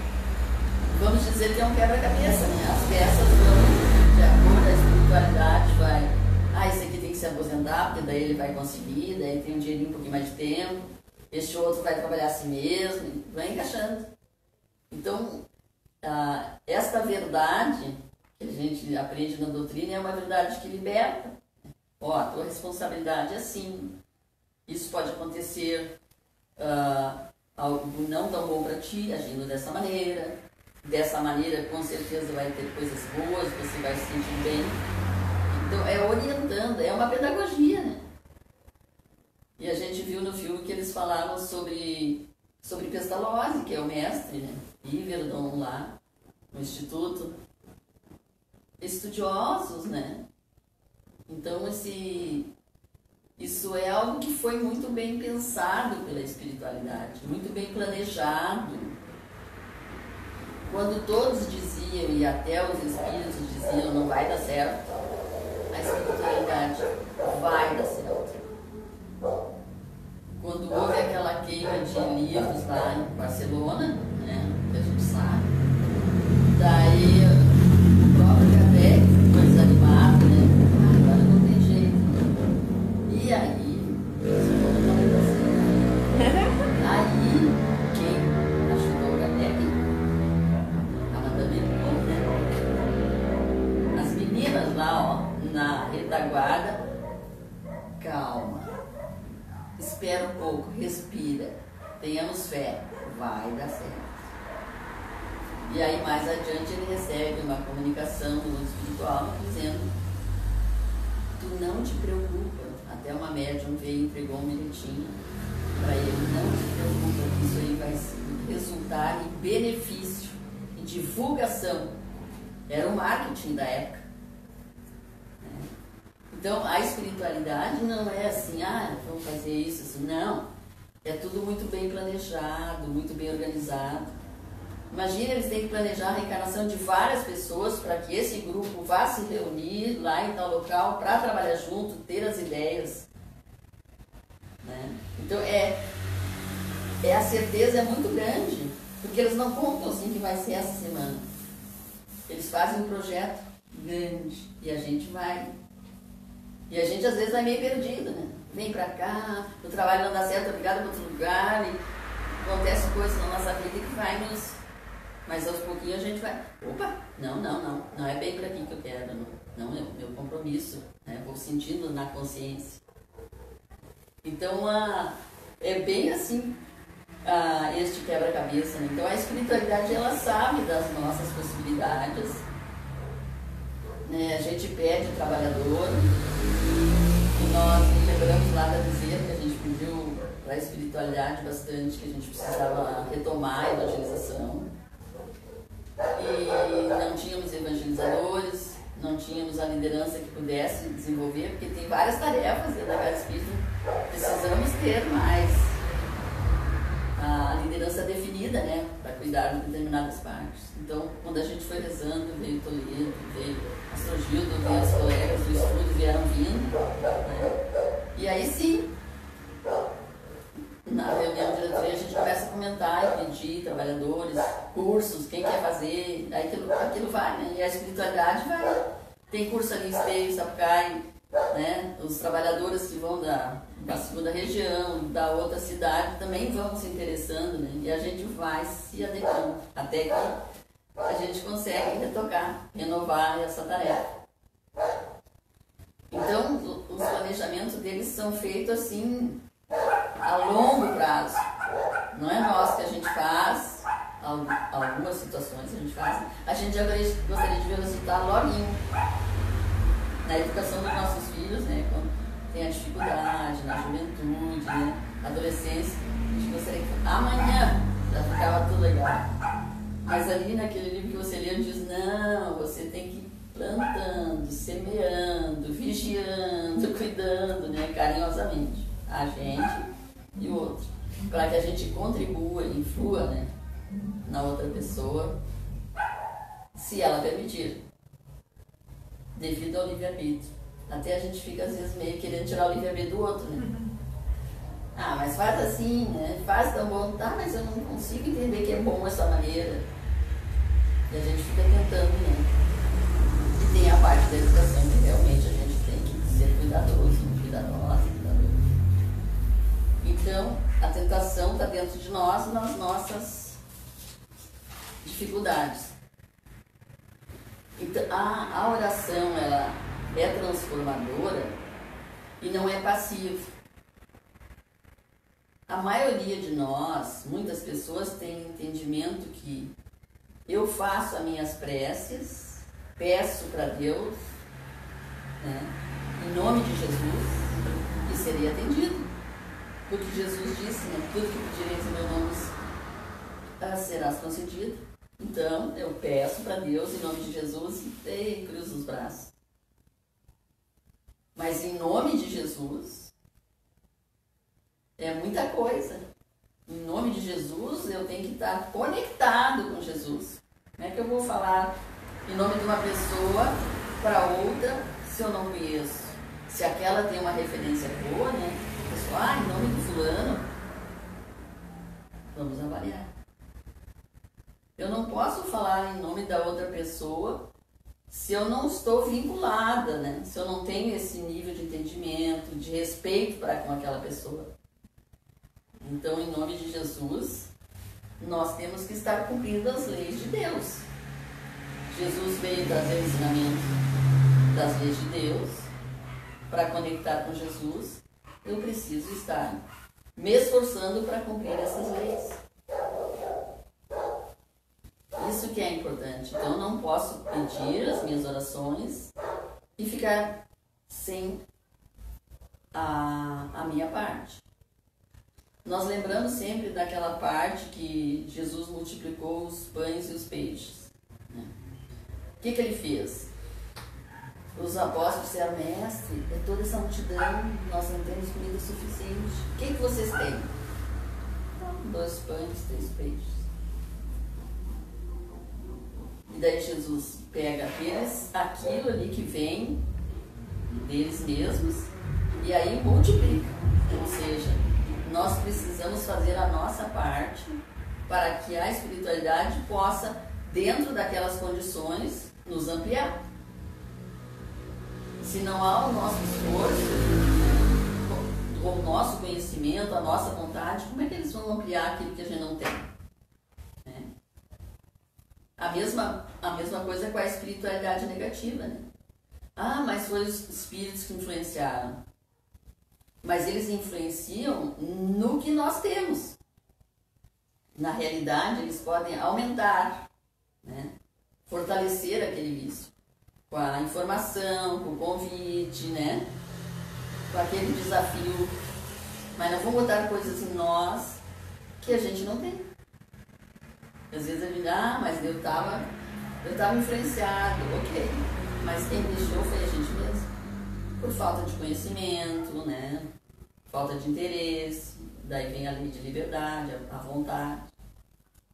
vamos dizer que é um quebra-cabeça, né? As peças vão, de acordo com a espiritualidade, vai, esse aqui tem que se aposentar, porque daí ele vai conseguir, daí tem um dinheirinho um pouquinho mais de tempo, este outro vai trabalhar a si mesmo, vai encaixando. Então, esta verdade que a gente aprende na doutrina é uma verdade que liberta. Ó, a tua responsabilidade é assim. Isso pode acontecer algo não tão bom para ti, agindo dessa maneira. Dessa maneira, com certeza vai ter coisas boas, você vai se sentir bem. Então, é orientando, é uma pedagogia, né? E a gente viu no filme que eles falavam sobre Pestalozzi, que é o mestre, né? Iverdon lá, no Instituto. Estudiosos, né? Então, isso é algo que foi muito bem pensado pela espiritualidade, muito bem planejado. Quando todos diziam, e até os espíritos diziam, não vai dar certo, a espiritualidade vai dar certo. Quando houve aquela queima de livros lá em Barcelona, né, que a gente sabe, daí o próprio Kardec ficou desanimado, né? Agora não tem jeito. E aí, aí, quem ajudou o Kardec? A Madame Nicole, né? As meninas lá, ó, na retaguarda, calma, espera um pouco, respira, tenhamos fé, vai dar certo. E aí mais adiante ele recebe uma comunicação do mundo espiritual dizendo: tu não te preocupa. Até uma médium veio e entregou um bilhetinho para ele: não te preocupa, que isso aí vai resultar em benefício, em divulgação. Era o marketing da época. Então a espiritualidade não é assim, vamos fazer isso, não. É tudo muito bem planejado, muito bem organizado. Imagina, eles têm que planejar a reencarnação de várias pessoas para que esse grupo vá se reunir lá em tal local para trabalhar junto, ter as ideias. Né? Então a certeza é muito grande, porque eles não contam assim que vai ser essa semana. Eles fazem um projeto grande e a gente vai. E a gente às vezes vai meio perdido, né? Vem pra cá, o trabalho não dá certo, obrigado para outro lugar, e acontece coisas na nossa vida que vai nos... Mas aos pouquinhos a gente vai, opa, não é bem por aqui que eu quero, não é meu compromisso, né? Vou sentindo na consciência. Então, é bem assim, este quebra-cabeça, né? Então a espiritualidade, ela sabe das nossas possibilidades, né? A gente pede o trabalhador, e nós lembramos lá da Bezerra que a gente pediu para a espiritualidade bastante, que a gente precisava retomar a evangelização. E não tínhamos evangelizadores, não tínhamos a liderança que pudesse desenvolver, porque tem várias tarefas dentro da casa espírita, precisamos ter mais a liderança definida, né, para cuidar de determinadas partes. Então, quando a gente foi rezando, veio Toledo, veio Astrogildo, veio os colegas do estudo, vieram vindo, né? E aí sim, na reunião de diretoria a gente começa a comentar e pedir trabalhadores, cursos, quem quer fazer, aí aquilo vai, né? E a espiritualidade vai. Tem curso ali em Esteio, Sapucaí, né? Os trabalhadores que vão da segunda região, da outra cidade, também vão se interessando, né? E a gente vai se adequando, até que a gente consegue retocar, renovar essa tarefa. Então, os planejamentos deles são feitos assim, a longo prazo. Não é nós que a gente faz, algumas situações a gente faz, a gente já gostaria de ver o resultado logo na educação dos nossos filhos, né? Quando tem a dificuldade, na juventude, né? Adolescência, a gente gostaria que amanhã já ficava tudo legal. Mas ali naquele livro que você leu diz, não, você tem que ir plantando, semeando, vigiando, cuidando, né? Carinhosamente, a gente e o outro, para que a gente contribua e influa, né? Na outra pessoa, se ela permitir, devido ao livre-arbítrio. Até a gente fica às vezes meio querendo tirar o livre-arbítrio do outro, né? Ah, mas faz assim, né? Faz tão bom, tá, mas eu não consigo entender que é bom essa maneira. E a gente fica tentando, né? E tem a parte da educação que realmente a gente tem que ser cuidadoso, cuidadosa, cuidadoso. Então, a tentação está dentro de nós, nas nossas dificuldades. Então, a oração, ela é transformadora e não é passiva. A maioria de nós, muitas pessoas têm entendimento que eu faço as minhas preces, peço para Deus, né, em nome de Jesus, e serei atendido. Porque Jesus disse, né, tudo que pedireis em meu nome serás concedido. Então, eu peço para Deus em nome de Jesus e cruzo os braços. Mas em nome de Jesus, é muita coisa. Em nome de Jesus, eu tenho que estar conectado com Jesus. Como é que eu vou falar em nome de uma pessoa para outra se eu não conheço? Se aquela tem uma referência boa, né? A pessoa, em nome do fulano, vamos avaliar. Eu não posso falar em nome da outra pessoa se eu não estou vinculada, né? Se eu não tenho esse nível de entendimento, de respeito para com aquela pessoa. Então, em nome de Jesus, nós temos que estar cumprindo as leis de Deus. Jesus veio trazer o ensinamento das leis de Deus. Para conectar com Jesus, eu preciso estar me esforçando para cumprir essas leis. Isso que é importante. Então, eu não posso pedir as minhas orações e ficar sem a minha parte. Nós lembramos sempre daquela parte que Jesus multiplicou os pães e os peixes. Né? O que ele fez? Os apóstolos disseram, mestre, é toda essa multidão, nós não temos comida suficiente. O que vocês têm? 2 pães, 3 peixes. E daí Jesus pega aquilo ali que vem deles mesmos e aí multiplica. Ou seja, nós precisamos fazer a nossa parte para que a espiritualidade possa, dentro daquelas condições, nos ampliar. Se não há o nosso esforço, o nosso conhecimento, a nossa vontade, como é que eles vão ampliar aquilo que a gente não tem? A mesma coisa com a espiritualidade negativa, né? Ah, mas foi os espíritos que influenciaram. Mas eles influenciam no que nós temos. Na realidade, eles podem aumentar, né? Fortalecer aquele vício. Com a informação, com o convite, né? Com aquele desafio. Mas não vão botar coisas em nós que a gente não tem. Às vezes a gente diz, mas eu estava influenciado, ok. Mas quem deixou foi a gente mesmo. Por falta de conhecimento, né? Falta de interesse, daí vem a lei de liberdade, a vontade.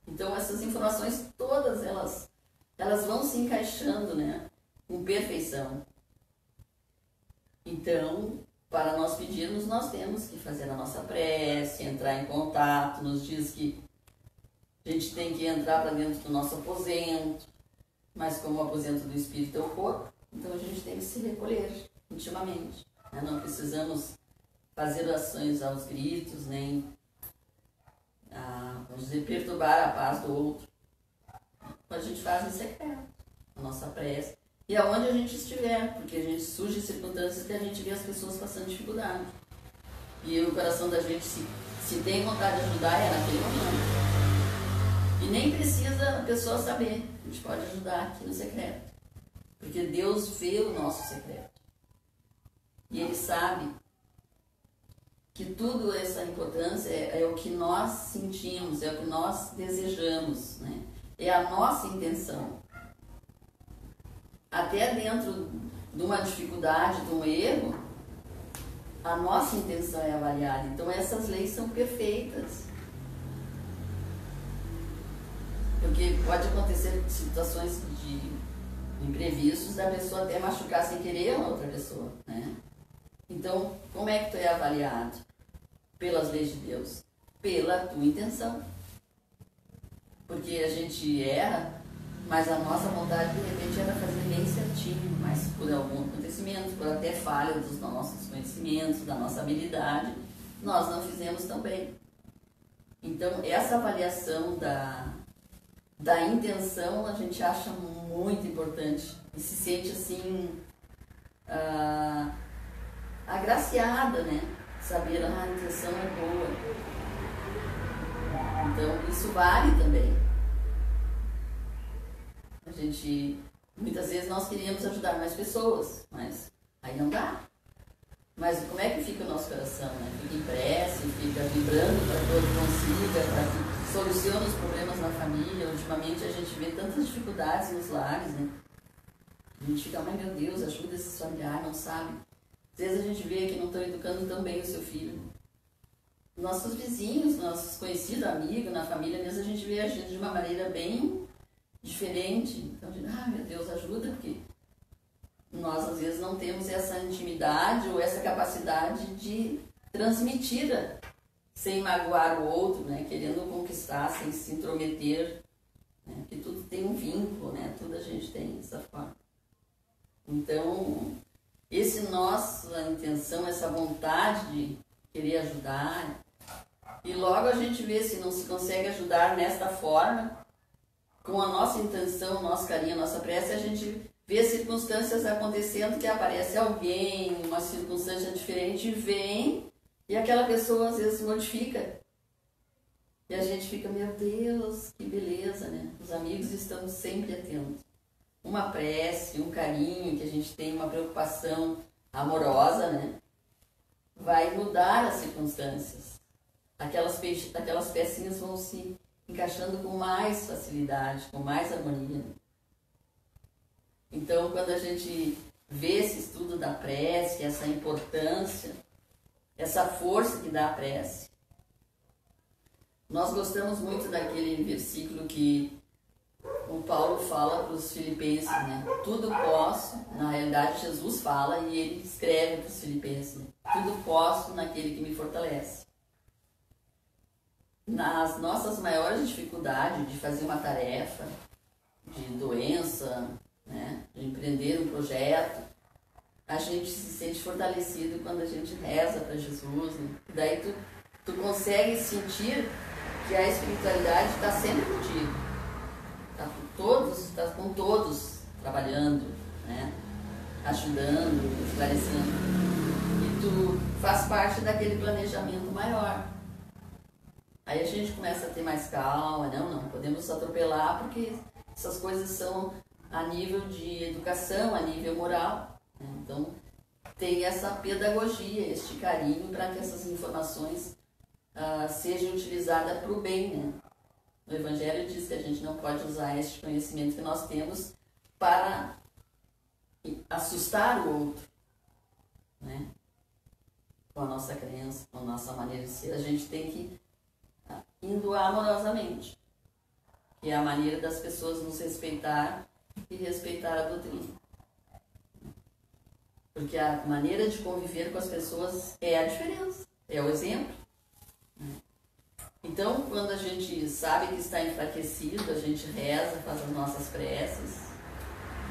Então essas informações todas, elas vão se encaixando, né? Com perfeição. Então, para nós pedirmos, nós temos que fazer a nossa prece, entrar em contato, nos diz que a gente tem que entrar para dentro do nosso aposento, mas como o aposento do espírito é o corpo, então a gente tem que se recolher intimamente. Né? Não precisamos fazer ações aos gritos, nem vamos dizer, perturbar a paz do outro. A gente faz em secreto, a nossa prece. E aonde a gente estiver, porque a gente surge circunstâncias que a gente vê as pessoas passando dificuldade. E o coração da gente, se tem vontade de ajudar, é naquele momento. E nem precisa a pessoa saber, a gente pode ajudar aqui no secreto. Porque Deus vê o nosso secreto. E Ele sabe que tudo essa importância é o que nós sentimos, é o que nós desejamos, né? É a nossa intenção. Até dentro de uma dificuldade, de um erro, a nossa intenção é avaliada. Então essas leis são perfeitas. Porque pode acontecer situações de imprevistos da pessoa até machucar sem querer a outra pessoa, né? Então, como é que tu é avaliado? Pelas leis de Deus? Pela tua intenção. Porque a gente erra, mas a nossa vontade de repente era fazer bem certinho, mas por algum acontecimento, por até falha dos nossos conhecimentos, da nossa habilidade, nós não fizemos tão bem. Então, essa avaliação da intenção a gente acha muito importante e se sente assim agraciada, né? Saber, a intenção é boa. Então isso vale também. A gente, muitas vezes nós queríamos ajudar mais pessoas, mas aí não dá. Mas como é que fica o nosso coração, né? Fica em prece, fica vibrando para que o outro consiga, para que solucione os problemas na família. Ultimamente a gente vê tantas dificuldades nos lares, né? A gente fica, mas meu Deus, ajuda esse familiar, não sabe. Às vezes a gente vê que não estão educando tão bem o seu filho. Nossos vizinhos, nossos conhecidos, amigos, na família mesmo, a gente vê agindo de uma maneira bem diferente. Então a gente, meu Deus, ajuda, porque nós às vezes não temos essa intimidade ou essa capacidade de transmitir sem magoar o outro, né? Querendo conquistar, sem se intrometer, né? Porque tudo tem um vínculo, né? Tudo a gente tem dessa forma. Então, nossa intenção, essa vontade de querer ajudar, e logo a gente vê se não se consegue ajudar nesta forma, com a nossa intenção, nosso carinho, nossa prece, a gente vê circunstâncias acontecendo que aparece alguém, uma circunstância diferente, vem e aquela pessoa às vezes se modifica. E a gente fica, meu Deus, que beleza, né? Os amigos estão sempre atentos. Uma prece, um carinho, que a gente tem, uma preocupação amorosa, né? Vai mudar as circunstâncias. Aquelas pecinhas vão se encaixando com mais facilidade, com mais harmonia. Então, quando a gente vê esse estudo da prece, essa importância, essa força que dá a prece, nós gostamos muito daquele versículo que o Paulo fala para os filipenses, né? Tudo posso, na realidade Jesus fala e ele escreve para os filipenses, né? Tudo posso naquele que me fortalece. Nas nossas maiores dificuldades de fazer uma tarefa, de doença, né? De empreender um projeto, a gente se sente fortalecido quando a gente reza para Jesus, né? E daí tu consegue sentir que a espiritualidade está sempre contigo. Está com todos trabalhando, né? Ajudando, esclarecendo. E tu faz parte daquele planejamento maior. Aí a gente começa a ter mais calma, não podemos atropelar, porque essas coisas são a nível de educação, a nível moral, né? Então tem essa pedagogia, este carinho para que essas informações sejam utilizadas para o bem, né? O Evangelho diz que a gente não pode usar este conhecimento que nós temos para assustar o outro, né? Com a nossa crença, com a nossa maneira de ser. A gente tem que indo amorosamente, que é a maneira das pessoas nos respeitar e respeitar a doutrina. Porque a maneira de conviver com as pessoas é a diferença, é o exemplo. Então, quando a gente sabe que está enfraquecido, a gente reza, faz as nossas preces,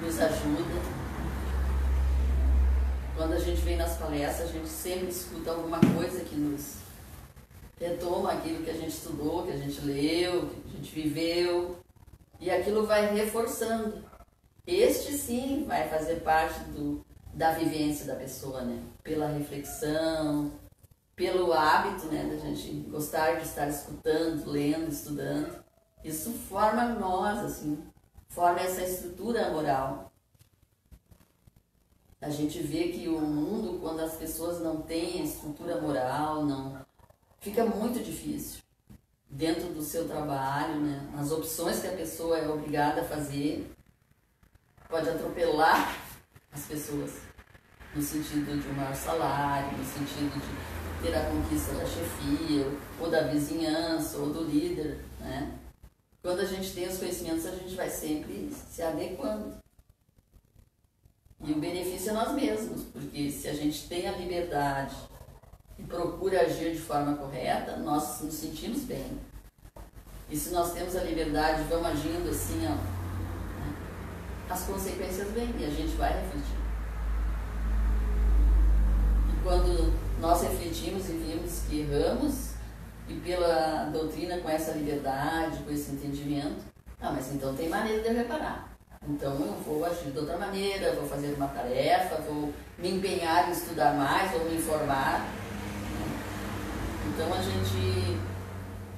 nos ajuda. Quando a gente vem nas palestras, a gente sempre escuta alguma coisa que nos retoma aquilo que a gente estudou, que a gente leu, que a gente viveu, e aquilo vai reforçando. Este sim vai fazer parte da vivência da pessoa, né? Pela reflexão, pelo hábito, né, da gente gostar de estar escutando, lendo, estudando. Isso forma nós, assim, forma essa estrutura moral. A gente vê que o mundo, quando as pessoas não têm estrutura moral, não fica muito difícil dentro do seu trabalho, né? As opções que a pessoa é obrigada a fazer pode atropelar as pessoas no sentido de um maior salário, no sentido de ter a conquista da chefia, ou da vizinhança, ou do líder, né? Quando a gente tem os conhecimentos, a gente vai sempre se adequando. E o benefício é nós mesmos, porque se a gente tem a liberdade e procura agir de forma correta, nós nos sentimos bem. E se nós temos a liberdade e vamos agindo assim, ó, né, as consequências vêm e a gente vai refletir. E quando nós refletimos e vimos que erramos, e pela doutrina com essa liberdade, com esse entendimento, mas então tem maneira de eu reparar. Então eu vou agir de outra maneira, vou fazer uma tarefa, vou me empenhar em estudar mais, vou me informar. Então a gente,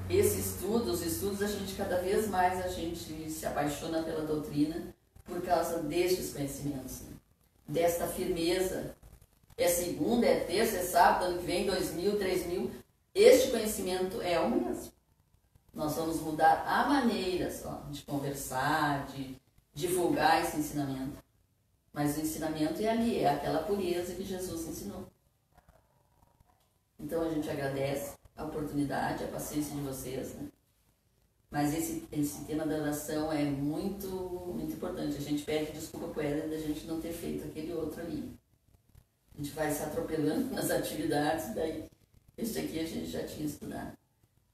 os estudos, a gente cada vez mais a gente se apaixona pela doutrina por causa destes conhecimentos, né? Desta firmeza. É segunda, é terça, é sábado, ano que vem, 2000, 3000, este conhecimento é o mesmo. Nós vamos mudar a maneira só de conversar, de divulgar esse ensinamento. Mas o ensinamento é ali, é aquela pureza que Jesus ensinou. Então a gente agradece a oportunidade, a paciência de vocês, né? Mas esse tema da oração é muito, muito importante. A gente pede desculpa com ela da gente não ter feito aquele outro ali. A gente vai se atropelando nas atividades, daí este aqui a gente já tinha estudado.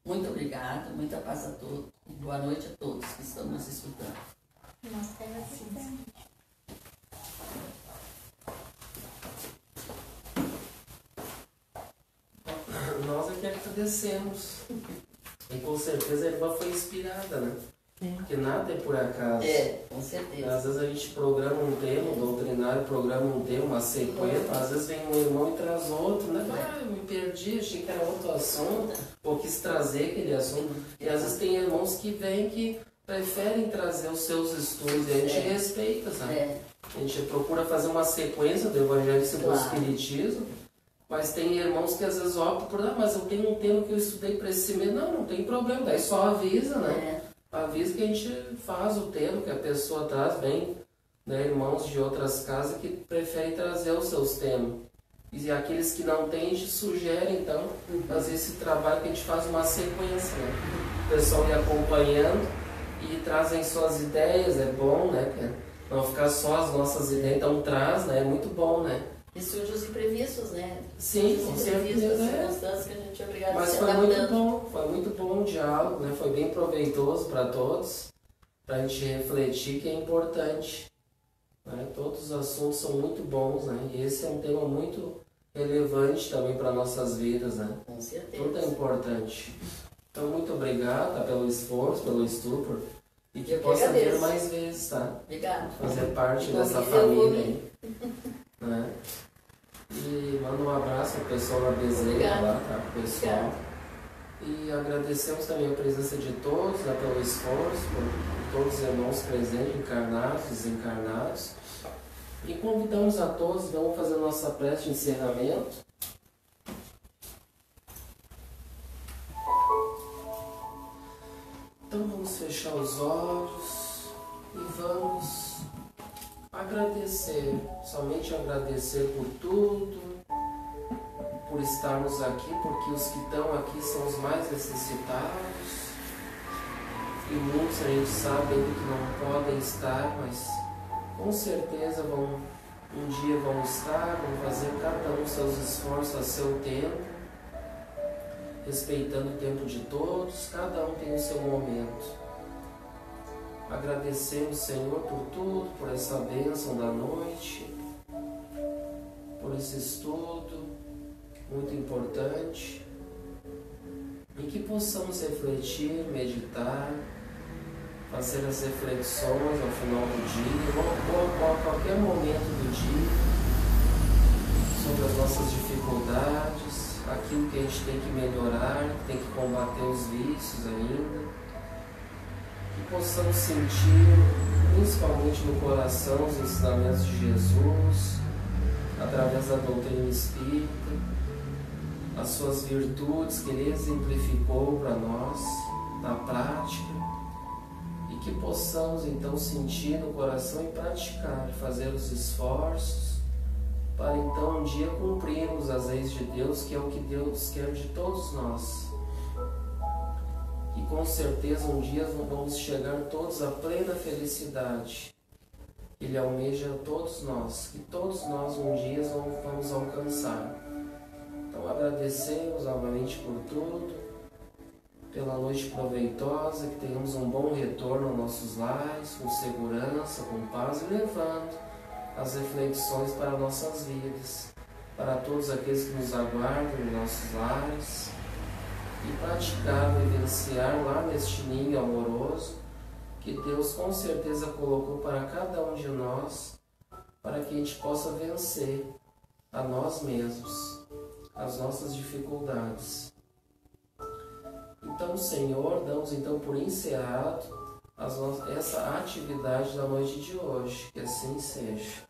Muito obrigada, muita paz a todos e boa noite a todos que estão nos escutando. Nós agradecemos. Nós é que agradecemos. E com certeza a irmã foi inspirada, né? Porque nada é por acaso. Com certeza. Às vezes a gente programa um tema, o doutrinário programa um tema, uma sequência, às vezes vem um irmão e traz outro, né? Eu me perdi, achei que era outro assunto, ou quis trazer aquele assunto. E às vezes tem irmãos que vêm que preferem trazer os seus estudos e a gente respeita, sabe? A gente procura fazer uma sequência do Evangelho segundo o Espiritismo, mas tem irmãos que às vezes optam por, mas eu tenho um tema que eu estudei para esse mês. Não tem problema, daí só avisa, né? Avisa que a gente faz o tema que a pessoa traz, vem, né, irmãos de outras casas que preferem trazer os seus temas. E aqueles que não têm, a gente sugere, então, fazer esse trabalho que a gente faz uma sequência, né? O pessoal ir acompanhando e trazem suas ideias, é bom, né? Não ficar só as nossas ideias, então traz, né? É muito bom, né? E surgem os imprevistos, né? Sim, com certeza. Circunstâncias que a gente é obrigado Mas a se foi adaptando. foi muito bom o diálogo, né? Foi bem proveitoso para todos, para a gente refletir que é importante, né? Todos os assuntos são muito bons, né? E esse é um tema muito relevante também para nossas vidas, né? Com certeza. Tudo é importante. Então, muito obrigado pelo esforço, pelo estudo, e que Eu que possa vir agradeço. mais vezes, tá? Obrigada. Fazer parte dessa Convite, eu vou família aí. Né? E mando um abraço ao pessoal da Bezerra lá, tá? Pro pessoal. E agradecemos também a presença de todos, né, pelo esforço, por todos os irmãos presentes, encarnados, desencarnados. E convidamos a todos, vamos fazer a nossa prece de encerramento. Então vamos fechar os olhos e vamos agradecer, somente agradecer por tudo, por estarmos aqui, porque os que estão aqui são os mais necessitados. E muitos a gente sabe ainda que não podem estar, mas com certeza um dia vão estar, vão fazer cada um seus esforços a seu tempo, respeitando o tempo de todos, cada um tem o seu momento. Agradecemos, Senhor, por tudo, por essa bênção da noite, por esse estudo muito importante, e que possamos refletir, meditar, fazer as reflexões ao final do dia, ou a qualquer momento do dia, sobre as nossas dificuldades, aquilo que a gente tem que melhorar, que tem que combater os vícios ainda. que possamos sentir, principalmente no coração, os ensinamentos de Jesus, através da doutrina espírita, as suas virtudes que Ele exemplificou para nós na prática, e que possamos então sentir no coração e praticar, fazer os esforços para então um dia cumprirmos as leis de Deus, que é o que Deus quer de todos nós. E com certeza um dia vamos chegar todos à plena felicidade. Ele almeja a todos nós, que todos nós um dia vamos alcançar. Então agradecemos novamente por tudo, pela noite proveitosa, que tenhamos um bom retorno aos nossos lares, com segurança, com paz, e levando as reflexões para nossas vidas, para todos aqueles que nos aguardam em nossos lares, e praticar, vivenciar lá neste ninho amoroso que Deus com certeza colocou para cada um de nós, para que a gente possa vencer a nós mesmos, as nossas dificuldades. Então, Senhor, damos então por encerrado essa atividade da noite de hoje, que assim seja.